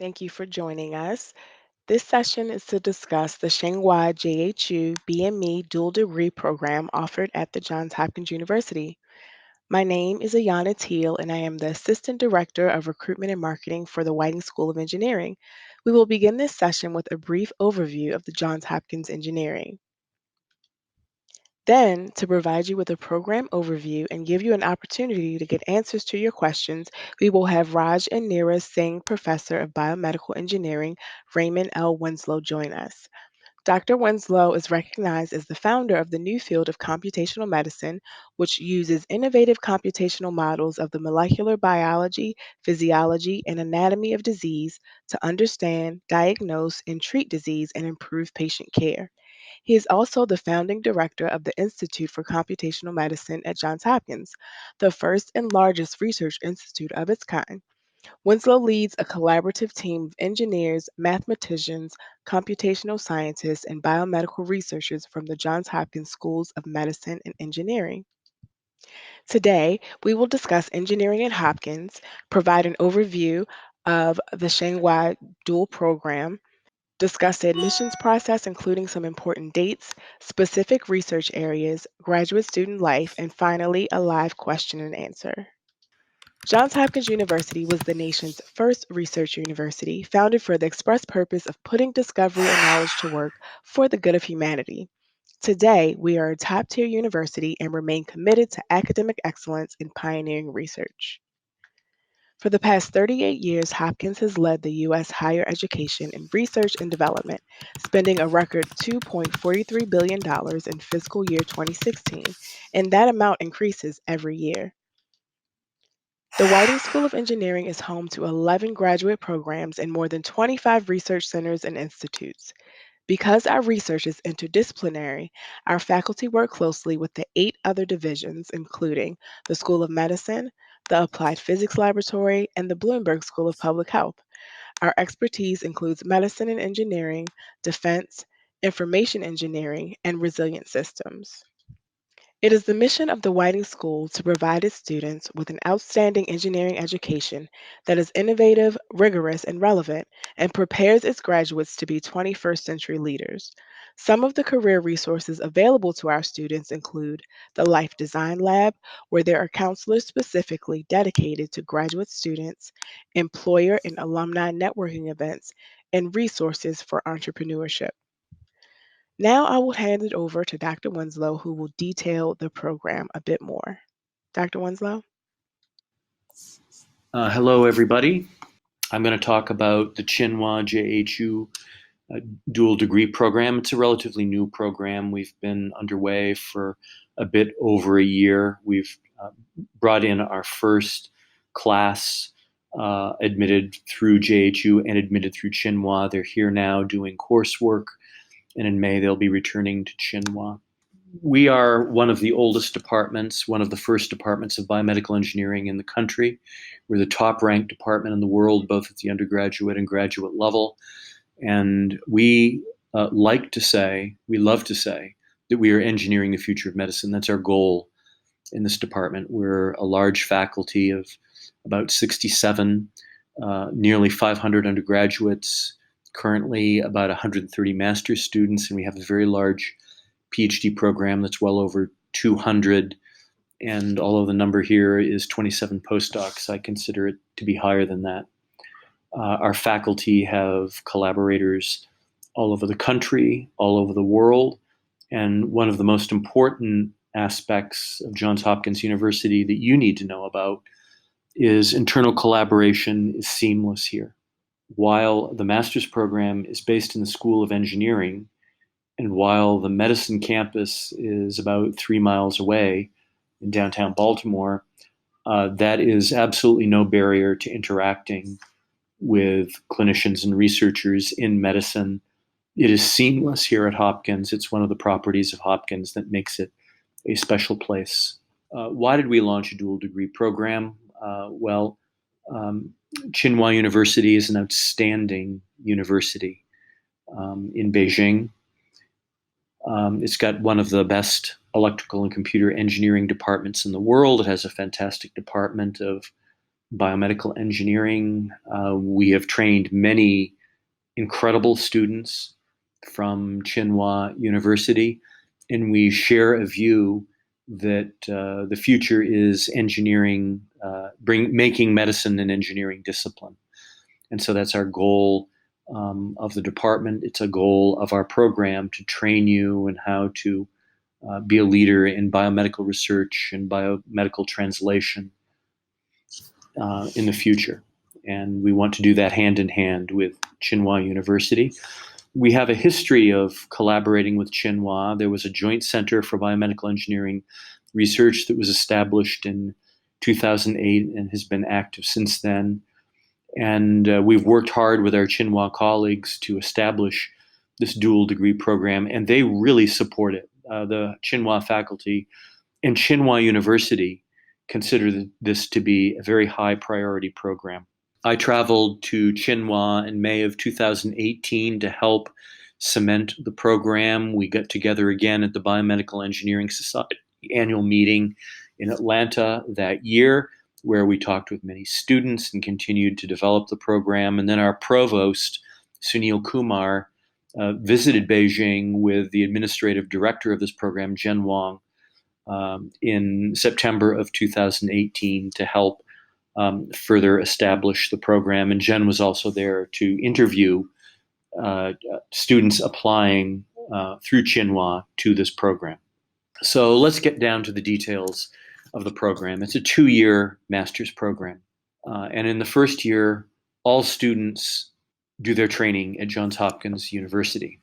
Thank you for joining us. This session is to discuss the Tsinghua-JHU BME dual degree program offered at the Johns Hopkins University. My name is Ayana Teal, and I am the Assistant Director of Recruitment and Marketing for the Whiting School of Engineering. We will begin this session with a brief overview of the Johns Hopkins Engineering. Then, to provide you with a program overview and give you an opportunity to get answers to your questions, we will have Raj and Neera Singh, Professor of Biomedical Engineering, Raymond L. Winslow, join us. Dr. Winslow is recognized as the founder of the new field of computational medicine, which uses innovative computational models of the molecular biology, physiology, and anatomy of disease to understand, diagnose, and treat disease and improve patient care. He is also the founding director of the Institute for Computational Medicine at Johns Hopkins, the first and largest research institute of its kind. Winslow leads a collaborative team of engineers, mathematicians, computational scientists, and biomedical researchers from the Johns Hopkins Schools of Medicine and Engineering. Today, we will discuss engineering at Hopkins, provide an overview of the Shanghai dual program, discuss the admissions process, including some important dates, specific research areas, graduate student life, and finally, a live question and answer. Johns Hopkins University was the nation's first research university, founded for the express purpose of putting discovery and knowledge to work for the good of humanity. Today, we are a top tier university and remain committed to academic excellence in pioneering research. For the past 38 years, Hopkins has led the U.S. higher education in research and development, spending a record $2.43 billion in fiscal year 2016, and that amount increases every year. The Whiting School of Engineering is home to 11 graduate programs and more than 25 research centers and institutes. Because our research is interdisciplinary, our faculty work closely with the 8 other divisions, including the School of Medicine, the Applied Physics Laboratory, and the Bloomberg School of Public Health. Our expertise includes medicine and engineering, defense, information engineering, and resilient systems. It is the mission of the Whiting School to provide its students with an outstanding engineering education that is innovative, rigorous, and relevant, and prepares its graduates to be 21st century leaders. Some of the career resources available to our students include the Life Design Lab, where there are counselors specifically dedicated to graduate students, employer and alumni networking events, and resources for entrepreneurship. Now I will hand it over to Dr. Winslow, who will detail the program a bit more. Dr. Winslow? Hello, everybody. I'm going to talk about the Tsinghua-JHU dual degree program. It's a relatively new program. We've been underway for a bit over a year. We've brought in our first class admitted through JHU and admitted through Tsinghua. They're here now doing coursework, and in May they'll be returning to Tsinghua. We are one of the oldest departments, one of the first departments of biomedical engineering in the country. We're the top ranked department in the world, both at the undergraduate and graduate level. And we love to say that we are engineering the future of medicine. That's our goal in this department. We're a large faculty of about 67, nearly 500 undergraduates, currently about 130 master's students, and we have a very large PhD program that's well over 200. And although the number here is 27 postdocs, I consider it to be higher than that. Our faculty have collaborators all over the country, all over the world. And one of the most important aspects of Johns Hopkins University that you need to know about is internal collaboration is seamless here. While the master's program is based in the School of Engineering, and while the medicine campus is about 3 miles away in downtown Baltimore, that is absolutely no barrier to interacting with clinicians and researchers in medicine. It is seamless here at Hopkins. It's one of the properties of Hopkins that makes it a special place. Why did we launch a dual degree program? Tsinghua University is an outstanding university in Beijing. It's got one of the best electrical and computer engineering departments in the world. It has a fantastic department of biomedical engineering. We have trained many incredible students from Tsinghua University, and we share a view that the future is engineering, making medicine an engineering discipline. And so that's our goal of the department. It's a goal of our program to train you in how to be a leader in biomedical research and biomedical translation in the future. And we want to do that hand in hand with Tsinghua University. We have a history of collaborating with Tsinghua. There was a joint center for biomedical engineering research that was established in 2008 and has been active since then. And we've worked hard with our Tsinghua colleagues to establish this dual degree program, and they really support it. The Tsinghua faculty and Tsinghua University consider this to be a very high priority program. I traveled to Tsinghua in May of 2018 to help cement the program. We got together again at the Biomedical Engineering Society annual meeting in Atlanta that year, where we talked with many students and continued to develop the program. And then our provost, Sunil Kumar, visited Beijing with the administrative director of this program, Jen Wang, in September of 2018 to help further establish the program. And Jen was also there to interview students applying through Tsinghua to this program. So let's get down to the details of the program. It's a 2-year master's program. And in the first year, all students do their training at Johns Hopkins University.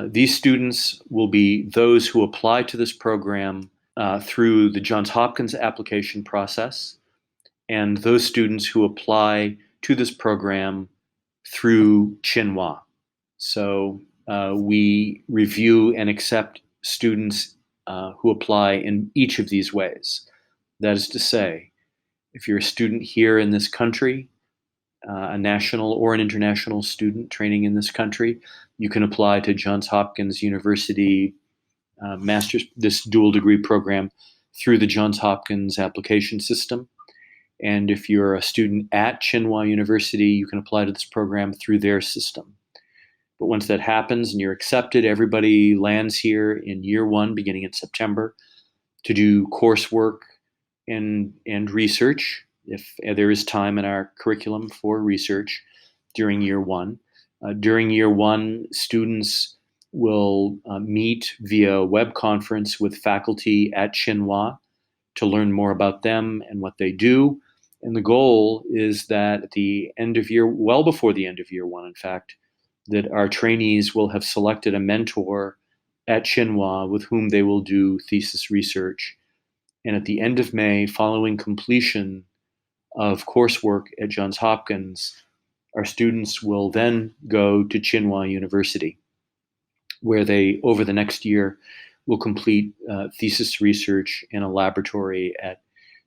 These students will be those who apply to this program through the Johns Hopkins application process, and those students who apply to this program through Tsinghua. So we review and accept students who apply in each of these ways. That is to say, if you're a student here in this country, a national or an international student training in this country, you can apply to Johns Hopkins University this dual degree program through the Johns Hopkins application system. And if you're a student at Tsinghua University, you can apply to this program through their system. But once that happens and you're accepted, everybody lands here in year one, beginning in September, to do coursework and research, if there is time in our curriculum for research during year one. During year one, students will meet via web conference with faculty at Tsinghua to learn more about them and what they do. And the goal is that at the end of year, well before the end of year one, in fact, that our trainees will have selected a mentor at Tsinghua with whom they will do thesis research. And at the end of May, following completion of coursework at Johns Hopkins, our students will then go to Tsinghua University, where they, over the next year, will complete thesis research in a laboratory at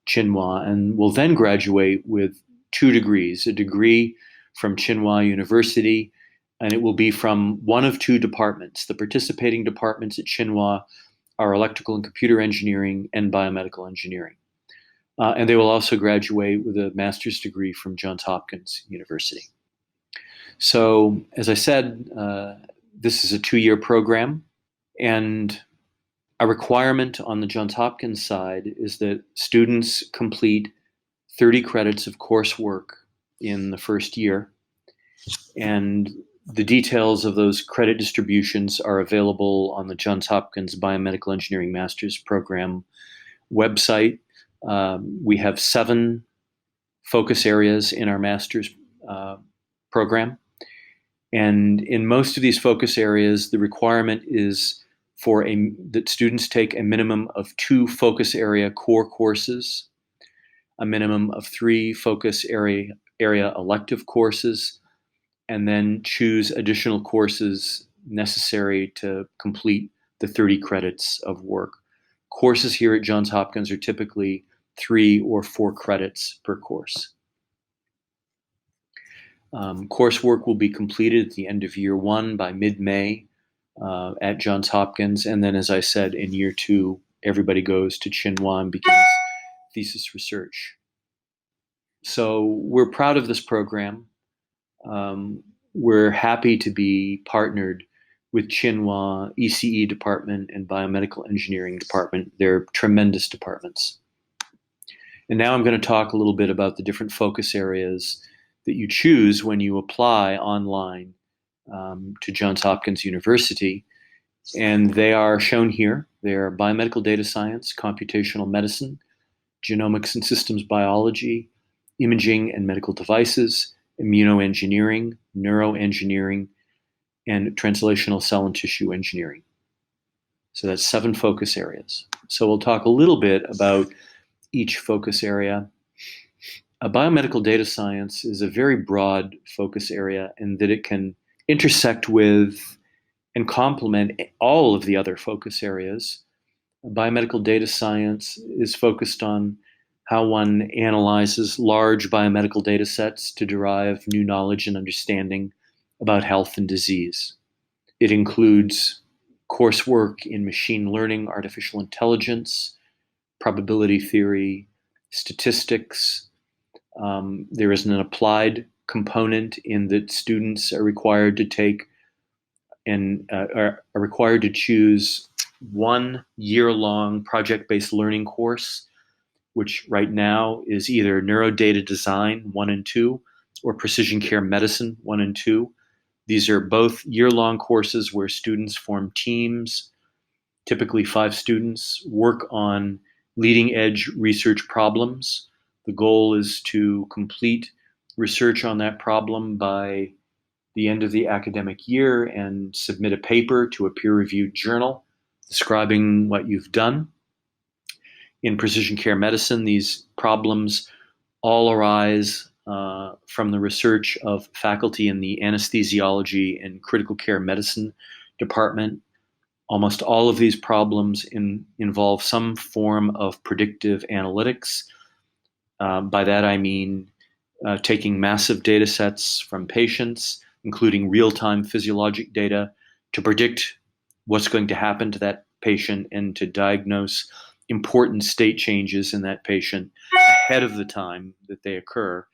Tsinghua, and will then graduate with 2 degrees, a degree from Tsinghua University, and it will be from one of 2 departments. The participating departments at Tsinghua are electrical and computer engineering and biomedical engineering. And they will also graduate with a master's degree from Johns Hopkins University. So, as I said, this is a 2-year program, and a requirement on the Johns Hopkins side is that students complete 30 credits of coursework in the first year, and the details of those credit distributions are available on the Johns Hopkins Biomedical Engineering Master's Program website. We have 7 focus areas in our master's program. And in most of these focus areas, the requirement is that students take a minimum of 2 focus area core courses, a minimum of 3 focus area elective courses, and then choose additional courses necessary to complete the 30 credits of work. Courses here at Johns Hopkins are typically 3 or 4 credits per course. Coursework will be completed at the end of year one by mid-May at Johns Hopkins, and then, as I said, in year 2, everybody goes to Tsinghua and begins thesis research. So we're proud of this program. We're happy to be partnered with Tsinghua ECE department and Biomedical Engineering department. They're tremendous departments. And now I'm going to talk a little bit about the different focus areas that you choose when you apply online to Johns Hopkins University. And they are shown here. They are biomedical data science, computational medicine, genomics and systems biology, imaging and medical devices, immunoengineering, neuroengineering, and translational cell and tissue engineering. So that's 7 focus areas. So we'll talk a little bit about each focus area. Biomedical data science is a very broad focus area in that it can intersect with and complement all of the other focus areas. Biomedical data science is focused on how one analyzes large biomedical data sets to derive new knowledge and understanding about health and disease. It includes coursework in machine learning, artificial intelligence, probability theory, statistics. There is an applied component in that students are required to take and are required to choose 1 year-long project-based learning course, which right now is either neurodata design 1 and 2 or precision care medicine 1 and 2. These are both year-long courses where students form teams, typically 5 students, work on leading-edge research problems. The goal is to complete research on that problem by the end of the academic year and submit a paper to a peer-reviewed journal describing what you've done. In precision care medicine, these problems all arise from the research of faculty in the anesthesiology and critical care medicine department. Almost all of these problems involve some form of predictive analytics. By that I mean taking massive data sets from patients, including real-time physiologic data, to predict what's going to happen to that patient and to diagnose important state changes in that patient ahead of the time that they occur,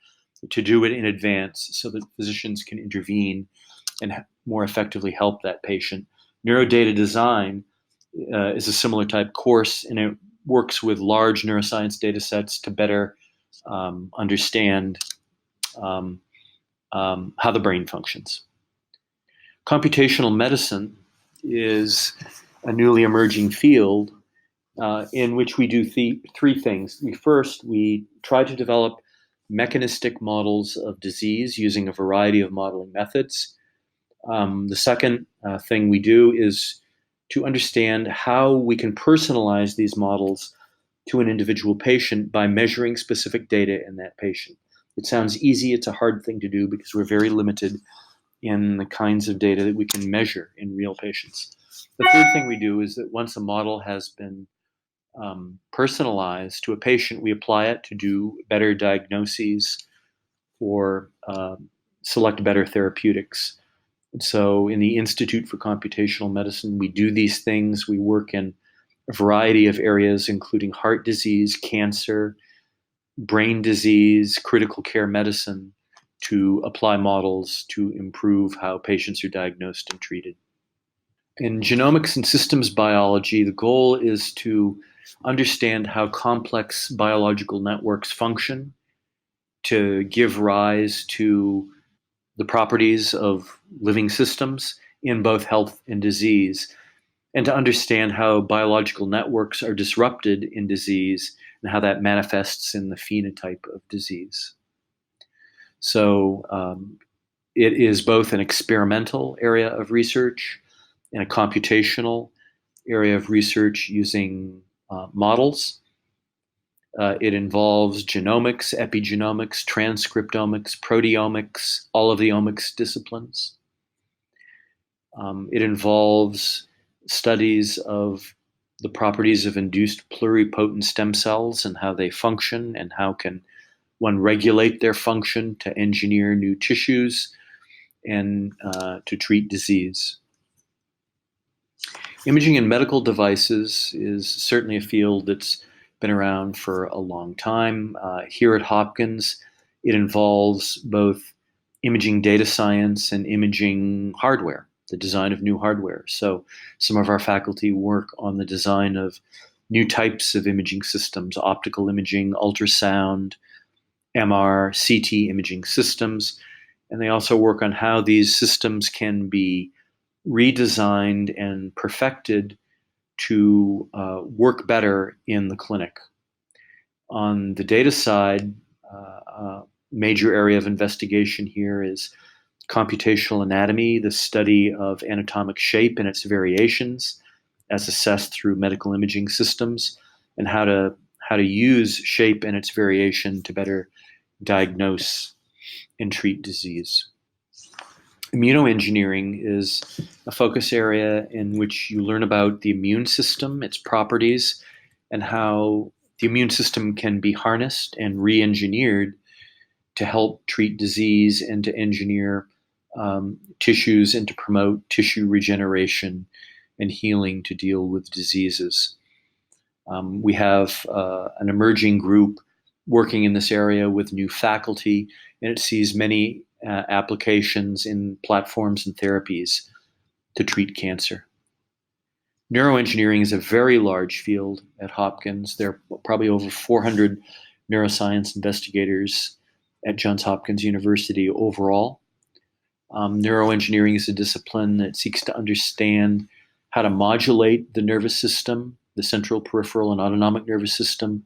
to do it in advance so that physicians can intervene and more effectively help that patient. Neurodata design is a similar type course, and it works with large neuroscience data sets to better understand how the brain functions. Computational medicine is a newly emerging field in which we do 3 things. We try to develop mechanistic models of disease using a variety of modeling methods. The second thing we do is to understand how we can personalize these models to an individual patient by measuring specific data in that patient. It sounds easy. It's a hard thing to do because we're very limited in the kinds of data that we can measure in real patients. The third thing we do is that once a model has been personalized to a patient, we apply it to do better diagnoses or select better therapeutics. And so in the Institute for Computational Medicine, we do these things. We work in a variety of areas, including heart disease, cancer, brain disease, critical care medicine, to apply models to improve how patients are diagnosed and treated. In genomics and systems biology, the goal is to understand how complex biological networks function, to give rise to the properties of living systems in both health and disease, and to understand how biological networks are disrupted in disease and how that manifests in the phenotype of disease. So it is both an experimental area of research and a computational area of research using models. It involves genomics, epigenomics, transcriptomics, proteomics, all of the omics disciplines. It involves studies of the properties of induced pluripotent stem cells and how they function and how can one regulate their function to engineer new tissues and to treat disease. Imaging in medical devices is certainly a field that's been around for a long time. Here at Hopkins, It involves both imaging data science and imaging hardware, the design of new hardware. So some of our faculty work on the design of new types of imaging systems, optical imaging, ultrasound, MR, CT imaging systems. And they also work on how these systems can be redesigned and perfected to work better in the clinic. On the data side, major area of investigation here is computational anatomy, the study of anatomic shape and its variations as assessed through medical imaging systems, and how to use shape and its variation to better diagnose and treat disease. Immunoengineering is a focus area in which you learn about the immune system, its properties, and how the immune system can be harnessed and re-engineered to help treat disease and to engineer tissues and to promote tissue regeneration and healing to deal with diseases. We have an emerging group working in this area with new faculty, and it sees many applications in platforms and therapies to treat cancer. Neuroengineering is a very large field at Hopkins. There are probably over 400 neuroscience investigators at Johns Hopkins University overall. Neuroengineering is a discipline that seeks to understand how to modulate the nervous system, the central, peripheral, and autonomic nervous system,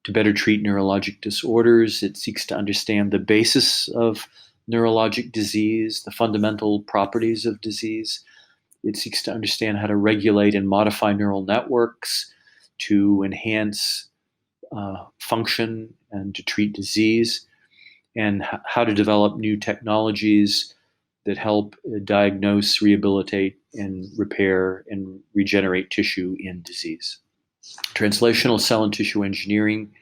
to better treat neurologic disorders. It seeks to understand the basis of neurologic disease, the fundamental properties of disease. It seeks to understand how to regulate and modify neural networks to enhance function and to treat disease, and how to develop new technologies that help diagnose, rehabilitate, and repair and regenerate tissue in disease. Translational cell and tissue engineering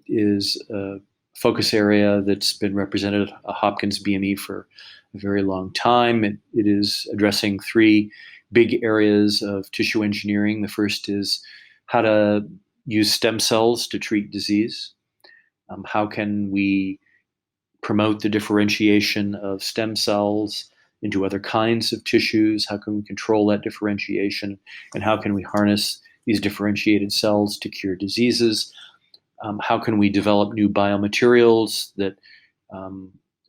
is a focus area that's been represented at Hopkins BME for a very long time. It is addressing three big areas of tissue engineering. The first is how to use stem cells to treat disease. How can we promote the differentiation of stem cells into other kinds of tissues? How can we control that differentiation? And how can we harness these differentiated cells to cure diseases? How can we develop new biomaterials that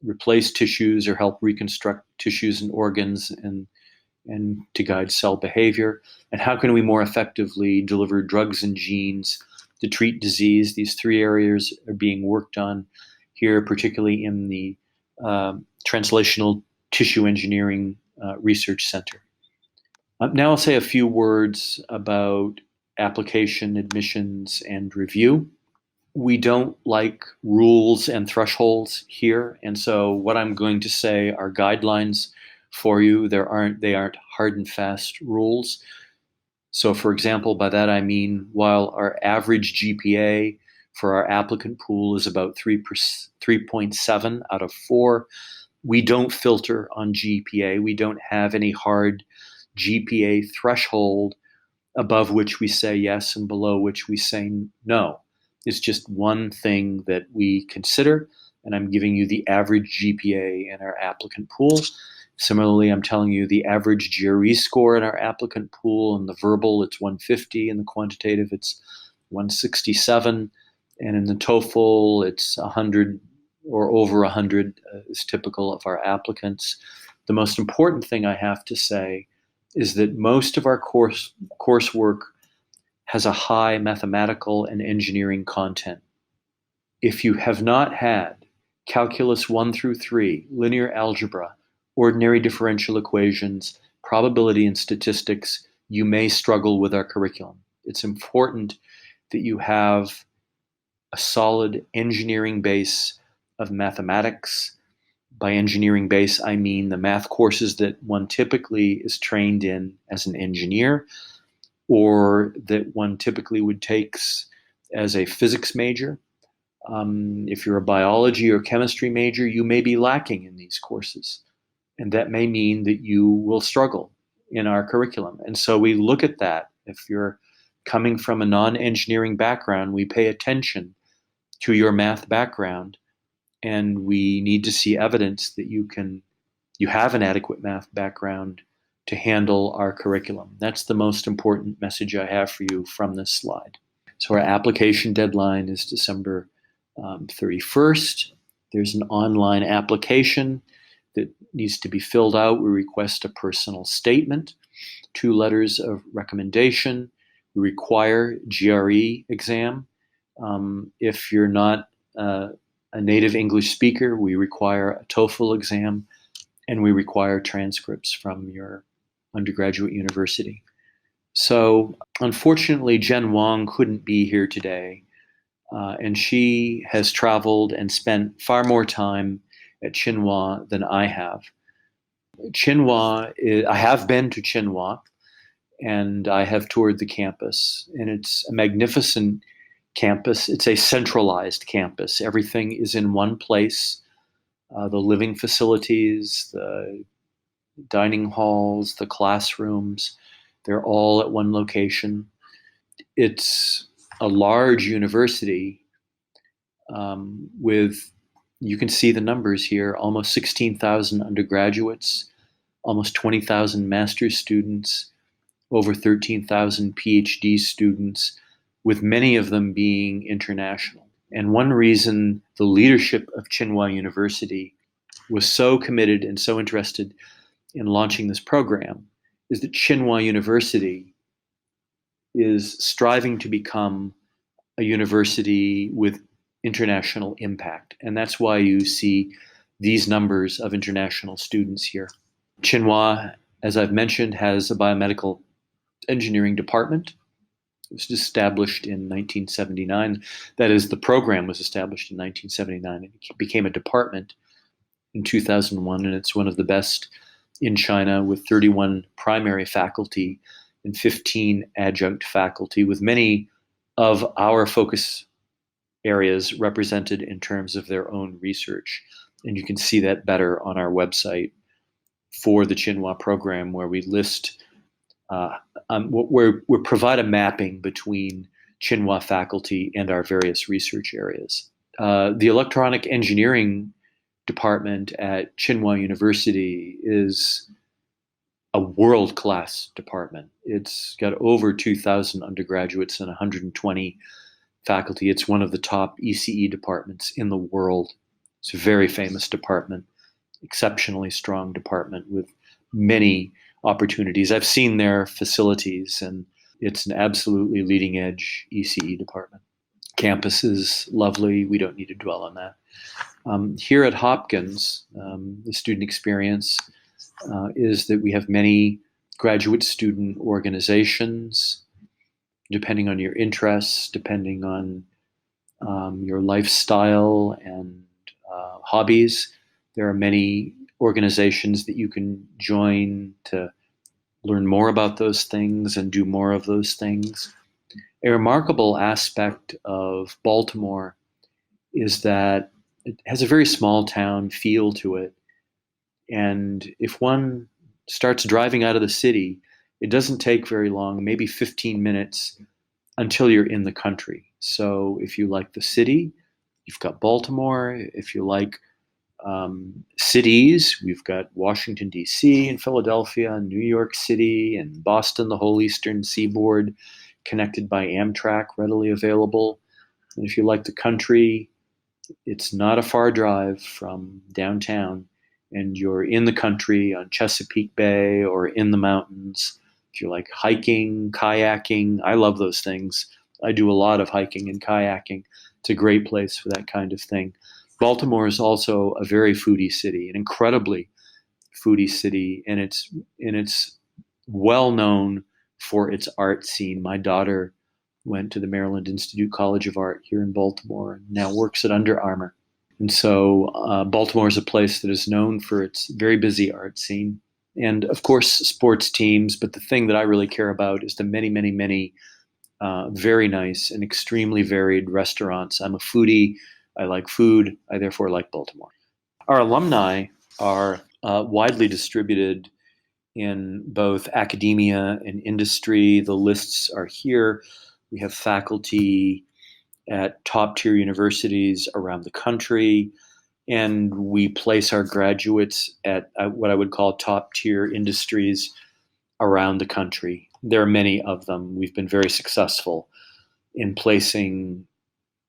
replace tissues or help reconstruct tissues and organs and to guide cell behavior? And how can we more effectively deliver drugs and genes to treat disease? These three areas are being worked on here, particularly in the Translational Tissue Engineering Research Center. Now I'll say a few words about application, admissions, and review. We don't like rules and thresholds here, and so what I'm going to say are guidelines for you. They aren't hard and fast rules. So for example, by that I mean, while our average GPA for our applicant pool is about 3.7 out of 4, we don't filter on GPA. We don't have any hard GPA threshold above which we say yes and below which we say no. It's just one thing that we consider, and I'm giving you the average GPA in our applicant pool. Similarly, I'm telling you the average GRE score in our applicant pool. In the verbal, it's 150. In the quantitative, it's 167. And in the TOEFL, it's 100 or over 100 is typical of our applicants. The most important thing I have to say is that most of our coursework has a high mathematical and engineering content. If you have not had calculus 1 through 3, linear algebra, ordinary differential equations, probability and statistics, you may struggle with our curriculum. It's important that you have a solid engineering base of mathematics. By engineering base, I mean the math courses that one typically is trained in as an engineer, or that one typically would take as a physics major. If you're a biology or chemistry major, you may be lacking in these courses. And that may mean that you will struggle in our curriculum. And so we look at that. If you're coming from a non-engineering background, we pay attention to your math background and we need to see evidence that you have an adequate math background to handle our curriculum. That's the most important message I have for you from this slide. So our application deadline is December 31st. There's an online application that needs to be filled out. We request a personal statement, 2 letters of recommendation. We require GRE exam. If you're not a native English speaker, we require a TOEFL exam, and we require transcripts from your undergraduate university. So unfortunately, Jen Wong couldn't be here today, and she has traveled and spent far more time at Tsinghua than I have. I have been to Tsinghua, and I have toured the campus, and it's a magnificent campus. It's a centralized campus. Everything is in one place. The living facilities, the dining halls, the classrooms, they're all at one location. It's a large university with, you can see the numbers here, almost 16,000 undergraduates, almost 20,000 master's students, over 13,000 PhD students, with many of them being international. And one reason the leadership of Tsinghua University was so committed and so interested in launching this program is that Tsinghua University is striving to become a university with international impact. And that's why you see these numbers of international students here. Tsinghua, as I've mentioned, has a biomedical engineering department. It was established in 1979. That is, the program was established in 1979. It became a department in 2001, and it's one of the best in China, with 31 primary faculty and 15 adjunct faculty, with many of our focus areas represented in terms of their own research. And you can see that better on our website for the Tsinghua program, where we list, where we provide a mapping between Tsinghua faculty and our various research areas. The electronic engineering department at Tsinghua University is a world-class department. It's got over 2,000 undergraduates and 120 faculty. It's one of the top ECE departments in the world. It's a very famous department, exceptionally strong department with many opportunities. I've seen their facilities, and it's an absolutely leading-edge ECE department. Campus is lovely. We don't need to dwell on that. Here at Hopkins, the student experience is that we have many graduate student organizations, depending on your interests, depending on your lifestyle and hobbies. There are many organizations that you can join to learn more about those things and do more of those things. A remarkable aspect of Baltimore is that it has a very small town feel to it. And if one starts driving out of the city, it doesn't take very long, maybe 15 minutes, until you're in the country. So if you like the city, you've got Baltimore. If you like cities, we've got Washington, D.C. and Philadelphia, and New York City and Boston, the whole eastern seaboard, connected by Amtrak, readily available. And if you like the country, it's not a far drive from downtown, and you're in the country on Chesapeake Bay or in the mountains. If you like hiking, kayaking, I love those things. I do a lot of hiking and kayaking. It's a great place for that kind of thing. Baltimore is also a very foodie city, an incredibly foodie city, and it's well known for its art scene. My daughter went to the Maryland Institute College of Art here in Baltimore and now works at Under Armour. And so Baltimore is a place that is known for its very busy art scene. And of course, sports teams. But the thing that I really care about is the many, many, many very nice and extremely varied restaurants. I'm a foodie. I like food. I therefore like Baltimore. Our alumni are widely distributed in both academia and industry. The lists are here. We have faculty at top tier universities around the country. and we place our graduates at what I would call top tier industries around the country. There are many of them. We've been very successful in placing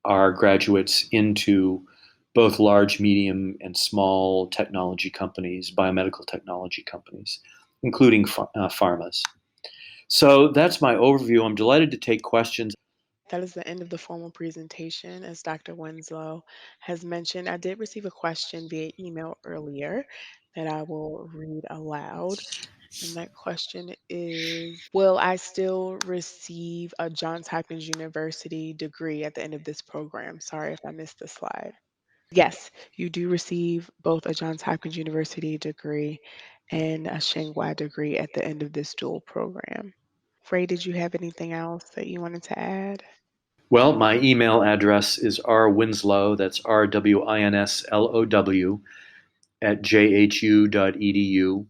our graduates into both large, medium, and small technology companies, biomedical technology companies, including pharmas. So that's my overview. I'm delighted to take questions. That is the end of the formal presentation. As Dr. Winslow has mentioned, I did receive a question via email earlier that I will read aloud. And that question is, will I still receive a Johns Hopkins University degree at the end of this program? Sorry if I missed the slide. Yes, you do receive both a Johns Hopkins University degree and a Tsinghua degree at the end of this dual program. Ray, did you have anything else that you wanted to add? Well, my email address is rwinslow, that's RWINSLOW, at jhu.edu.